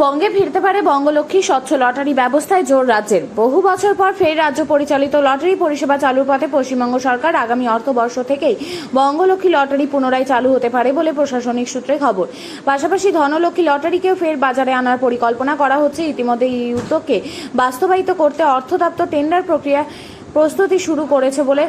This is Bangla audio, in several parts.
বঙ্গে ফিরতে পারে বঙ্গলক্ষ্মী স্বচ্ছ লটারি ব্যবস্থায় জোর রাজ্যের। বহু বছর পর ফের রাজ্য পরিচালিত লটারি পরিষেবা চালুর পথে পশ্চিমবঙ্গ সরকার। আগামী অর্থবর্ষ থেকেই বঙ্গলক্ষ্মী লটারি পুনরায় চালু হতে পারে বলে প্রশাসনিক সূত্রে খবর। পাশাপাশি ধনলক্ষ্মী লটারিকেও ফের বাজারে আনার পরিকল্পনা করা হচ্ছে। ইতিমধ্যে এই উদ্যোগকে বাস্তবায়িত করতে অর্থ দপ্তর টেন্ডার প্রক্রিয়া প্রস্তুতি শুরু করেছে বলে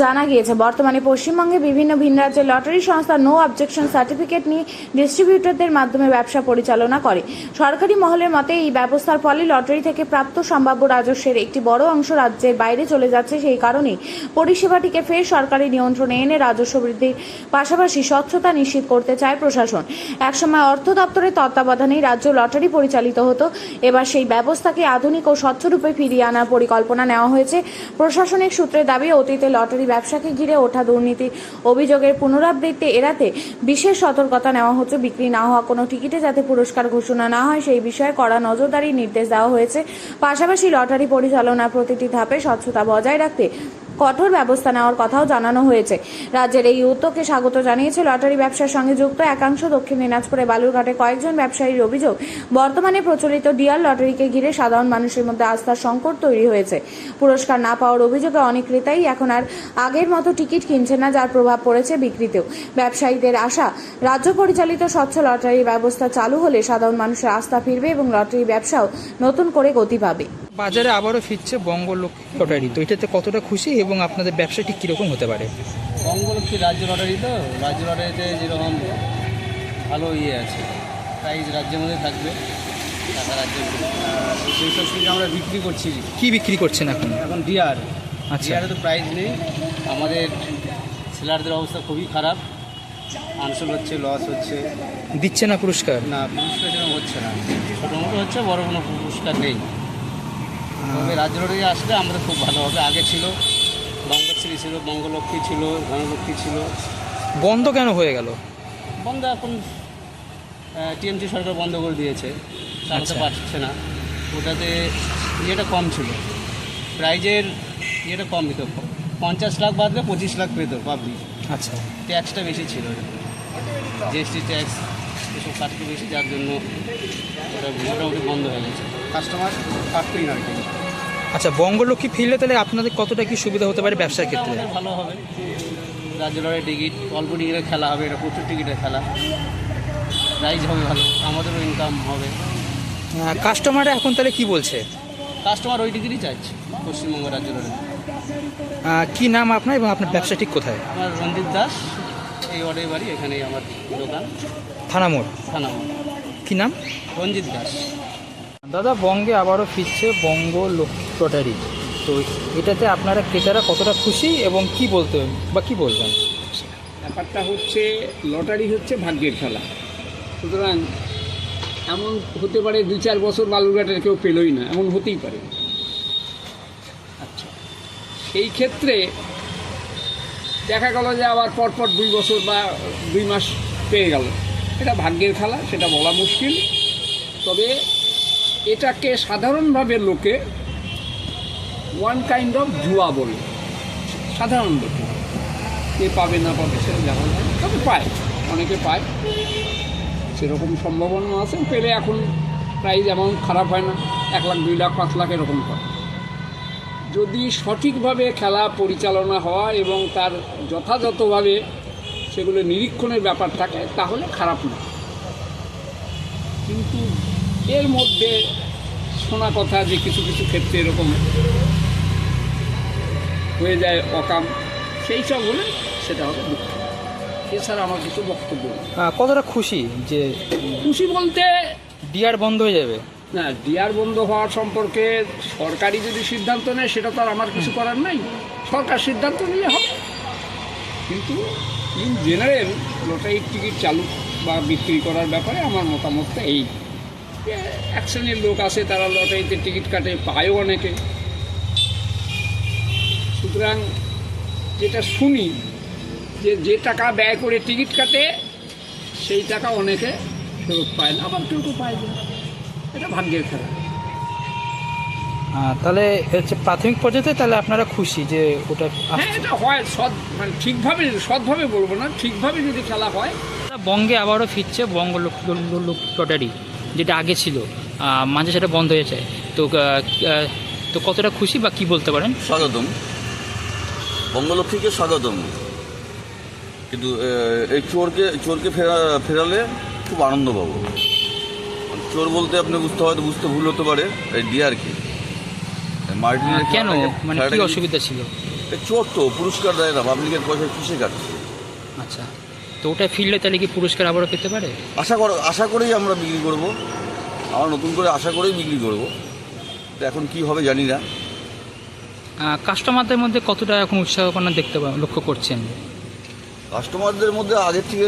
জানা গিয়েছে। বর্তমানে পশ্চিমবঙ্গে বিভিন্ন ভিন রাজ্যের লটারি সংস্থা নো অবজেকশন সার্টিফিকেট নিয়ে ডিস্ট্রিবিউটরদের মাধ্যমে ব্যবসা পরিচালনা করে। সরকারি মহলের মতে এই ব্যবস্থার ফলে লটারি থেকে প্রাপ্ত সম্ভাব্য রাজস্বের একটি বড় অংশ রাজ্যের বাইরে চলে যাচ্ছে। সেই কারণেই পরিষেবাটিকে ফের সরকারি নিয়ন্ত্রণে এনে রাজস্ব বৃদ্ধির পাশাপাশি স্বচ্ছতা নিশ্চিত করতে চায় প্রশাসন। একসময় অর্থ দপ্তরের তত্ত্বাবধানেই রাজ্য লটারি পরিচালিত হতো। এবার সেই ব্যবস্থাকে আধুনিক ও স্বচ্ছ রূপে ফিরিয়ে আনার পরিকল্পনা নেওয়া হয়েছে। প্রশাসনিক সূত্রের দাবি, অতীতে লটারি ব্যবসাকে ঘিরে ওঠা দুর্নীতির অভিযোগের পুনরাবৃত্তি এড়াতে বিশেষ সতর্কতা নেওয়া হচ্ছে। বিক্রি না হওয়া কোনো টিকিটে যাতে পুরস্কার ঘোষণা না হয় সেই বিষয়ে কড়া নজরদারির নির্দেশ দেওয়া হয়েছে। পাশাপাশি লটারি পরিচালনার প্রতিটি ধাপে স্বচ্ছতা বজায় রাখতে কঠোর ব্যবস্থা নেওয়ার কথাও জানানো হয়েছে। রাজ্যের এই উদ্যোগকে স্বাগত জানিয়েছে লটারি ব্যবসার সঙ্গে যুক্ত একাংশ। দক্ষিণ দিনাজপুরে বালুরঘাটে কয়েকজন ব্যবসায়ীর অভিযোগ, বর্তমানে প্রচলিত ডিয়ার লটারিকে ঘিরে সাধারণ মানুষের মধ্যে আস্থার সংকট তৈরি হয়েছে। পুরস্কার না পাওয়ার অভিযোগে অনেক ক্রেতাই এখন আর আগের মতো টিকিট কিনছে না, যার প্রভাব পড়েছে বিক্রিতেও। ব্যবসায়ীদের আশা, রাজ্য পরিচালিত স্বচ্ছ লটারি ব্যবস্থা চালু হলে সাধারণ মানুষের আস্থা ফিরবে এবং লটারি ব্যবসাও নতুন করে গতি পাবে। বাজারে আবারও ফিরছে বঙ্গলক্ষ্মী লটারি, তো এটাতে কতটা খুশি এবং আপনাদের ব্যবসাটি কীরকম হতে পারে? বঙ্গলক্ষ্মী রাজ্য লটারি, তো রাজ্য লটারিতে যেরকম ভালো আছে, প্রাইজ রাজ্যের মধ্যে থাকবে, টাকা রাজ্যের। সেই সব থেকে আমরা বিক্রি করছি। কি বিক্রি করছেন এখন? এখন ডিয়ার। আচ্ছা, ডিয়ারে তো প্রাইজ নেই। আমাদের সেলারদের অবস্থা খুবই খারাপ, আনসোল হচ্ছে, লস হচ্ছে। দিচ্ছে না পুরস্কার? না, পুরস্কার যেন হচ্ছে না, ছোটো মোটো হচ্ছে, বড় কোনো পুরস্কার নেই। তবে রাজ্য লটারি আসলে আমাদের খুব ভালো হবে। আগে ছিল বঙ্গশ্রী, ছিল বঙ্গলক্ষ্মী, ছিল ধনলক্ষ্মী ছিল। বন্ধ কেন হয়ে গেল? বন্ধ এখন টিএমসি সরকার বন্ধ করে দিয়েছে, চালাতে পারছে না। ওটাতে ইয়েটা কম ছিল, প্রাইজের ইয়েটা কম দিত। 50 লাখ বাদলে 25 লাখ পেত পাবলিক। আচ্ছা, ট্যাক্সটা বেশি ছিল, জিএসটি ট্যাক্স এসব কাটতে বেশি, যার জন্য ওটা মোটামুটি বন্ধ হয়ে গেছে। কাস্টমার কাটতেই না। আচ্ছা, বঙ্গলক্ষ্মী ফিরলে তাহলে আপনাদের কতটা কি সুবিধা হতে পারে ব্যবসার ক্ষেত্রে? আমাদের ভালো হবে। রাজ্য লটারি টিকিট, অল্প টিকিটের খেলা হবে, এটা প্রচুর টিকিটের খেলা। প্রাইজ হবে ভালো, আমাদেরও ইনকাম হবে। কাস্টমাররা এখন তাহলে কি বলছে? কাস্টমার ওই টিকিটই চাইছে পশ্চিমবঙ্গ রাজ্য লটারি। কি নাম আপনার এবং আপনার ব্যবসা ঠিক কোথায়? আমার রঞ্জিত দাস, এই ওয়ার্ডের বাড়ি, এখানেই আমার দোকান, থানা মোড়। থানা মোড়। কি নাম? রঞ্জিত দাস। দাদা, বঙ্গে আবারও ফিরছে বঙ্গলক্ষ্মী লটারি, তো এটাতে আপনারা ক্রেতারা কতটা খুশি এবং কি বলতে বা কি বলবেন? ব্যাপারটা হচ্ছে, লটারি হচ্ছে ভাগ্যের খেলা। সুতরাং এমন হতে পারে 2-4 বছর বালুরঘাটের কেউ পেলই না, এমন হতেই পারে। আচ্ছা, সেই ক্ষেত্রে দেখা গেল যে আবার পরপর 2 বছর বা 2 মাস পেয়ে গেল। এটা ভাগ্যের খেলা, সেটা বলা মুশকিল। তবে এটাকে সাধারণভাবে লোকে ওয়ান কাইন্ড অফ জুয়া বলে। সাধারণ লোকে কে পাবে না পাবে সেটা জানা যায়, তবে পায়, অনেকে পায়, সেরকম সম্ভাবনা আছে। পেলে এখন প্রাইজ অ্যামাউন্ট খারাপ হয় না, 1 লাখ, 2 লাখ, 5 লাখ এরকম হয়। যদি সঠিকভাবে খেলা পরিচালনা হয় এবং তার যথাযথভাবে সেগুলো নিরীক্ষণের ব্যাপার থাকে, তাহলে খারাপ না। কিন্তু এর মধ্যে শোনা কথা যে কিছু কিছু ক্ষেত্রে এরকম হয়ে যায় অকাম, সেই সব হলে সেটা হবে দুঃখ। এছাড়া আমার কিছু বক্তব্য নেই। কতটা খুশি যে খুশি বলতে, ডিয়ার বন্ধ হয়ে যাবে? না, ডিয়ার বন্ধ হওয়ার সম্পর্কে সরকারি যদি সিদ্ধান্ত নেয় সেটা তো আর আমার কিছু করার নাই, সরকার সিদ্ধান্ত নিলে হবে। কিন্তু ইন জেনারেল লটারির টিকিট চালু বা বিক্রি করার ব্যাপারে আমার মতামতটা এই, এক শ্রেণীর লোক আছে তারা লটারিতে টিকিট কাটে, পায়ও অনেকে। সুতরাং যেটা শুনি যে টাকা ব্যয় করে টিকিট কাটে সেই টাকা অনেকে ফেরত পায় না, আবার কেউ পায় না। এটা ভাগ্যের খেলা। তাহলে হচ্ছে প্রাথমিক পর্যায়ে তাহলে আপনারা খুশি যে ওটা? হ্যাঁ, এটা হয় মানে ঠিকভাবে, সৎভাবে বলবো না, ঠিকভাবে যদি খেলা হয়। বঙ্গে আবারও ফিরছে বঙ্গলক্ষ্মী লটারি, যেটা আগে ছিল মাঝে সেটা বন্ধ হয়েছে, তো তো কতটা খুশি বা কি বলতে পারেন? স্বাগতম, বঙ্গলক্ষ্মীকে স্বাগতম। কিন্তু এই চোরকে ফেরালে খুব আনন্দ পাবো। চোর বলতে আপনি বুঝতে ভুল হতে পারে, এই ডিয়ারকে মার্টিনের কেন, মানে কি অসুবিধা ছিল? চোর তো পুরস্কার দেয় না, পাবলিকের পয়সা কিসে কাটছে। আচ্ছা, তো ওটা ফিরলে তাহলে কি পুরস্কার আবারও পেতে পারে? আশা করেই আমরা বিক্রি করব, আমরা নতুন করে আশা করেই বিক্রি করব। তো এখন কি হবে জানি না। কাস্টমারদের মধ্যে কতটা এখন উৎসাহপনা লক্ষ্য করছেন? কাস্টমারদের মধ্যে আগের থেকে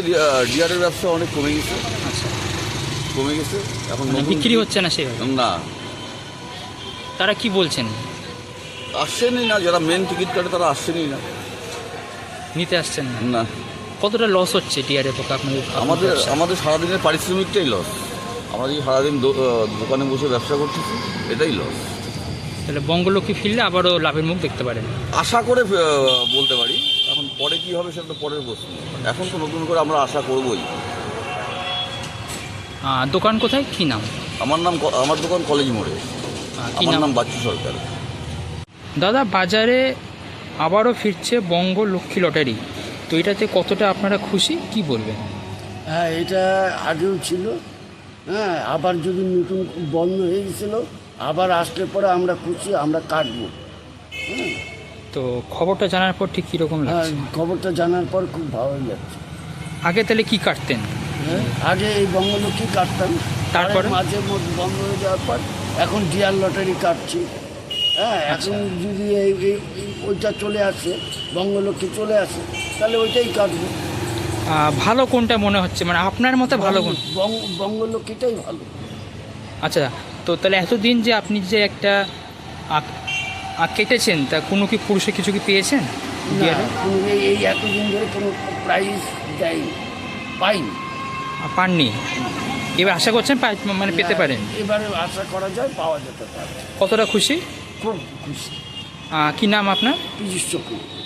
ডিয়ারের ব্যবসা অনেক কমে গেছে। আচ্ছা, এখন মানে নতুন বিক্রি হচ্ছে না সেভাবে? না, তারা কি বলছেন? আসছেনই না, যারা মেন টিকিট কাটে তারা আসছেনই না, নিতে আসছেন না? না। কতটা লস হচ্ছে টিআরের পক্ষে আপনাদের? আমাদের সারাদিনের পারিশ্রমিকটাই লস। আমরা যে সারাদিন দোকানে বসে ব্যবসা করতেছি, এটাই লস। তাহলে বঙ্গলক্ষ্মী ফিরলে আবারও লাভের মুখ দেখতে পারেন? আশা করে বলতে পারি, এখন পরে কি হবে সেটা তো পরের প্রশ্ন। এখন তো নতুন করে আমরা আশা করবই। দোকান কোথায়, কি নাম? আমার দোকান কলেজ মোড়ে। কি আমার নাম? নাম বাচ্চু সরকার। দাদা, বাজারে আবারও ফিরছে বঙ্গলক্ষ্মী লটারি, তো এটাতে কতটা আপনারা খুশি, কি বলবেন? হ্যাঁ, এটা আগেও ছিল। হ্যাঁ, আবার যদি নতুন বন্ধ হয়ে গেছিল, আবার আসলে পরে আমরা খুশি, আমরা কাটবো। হ্যাঁ, তো খবরটা জানার পর ঠিক কীরকম হ্যাঁ, লাগছে? খবরটা জানার পর খুব ভালো লাগছে। আগে তাহলে কি কাটতেন? হ্যাঁ, আগে এই বঙ্গলক্ষ্মী কাটতাম, তারপরে? মাঝে মধ্যে বন্ধ হয়ে যাওয়ার পর এখন ডিয়ার লটারি কাটছি। হ্যাঁ, এখন যদি ওইটা চলে আসে, বঙ্গলক্ষ্মী চলে আসে, তাহলে ওইটাই কাটবো। ভালো কোনটা মনে হচ্ছে, মানে আপনার মতে ভালো কোন? বঙ্গলক্ষ্মীটাই ভালো। আচ্ছা, তো তাহলে এতদিন যে আপনি যে একটা কেটেছেন, তা কোনো কি পুরুষে কিছু কি পেয়েছেন? না, এই এতদিন ধরে কোনো প্রাইজ দেয়নি, পাইনি। পাননি? এবার আশা করছেন মানে পেতে পারেন? এবারে আশা করা যায় পাওয়া যেতে পারে। কতটা খুশি? খুব খুশি। কি নাম আপনার? পীযূষ চক্রবর্তী।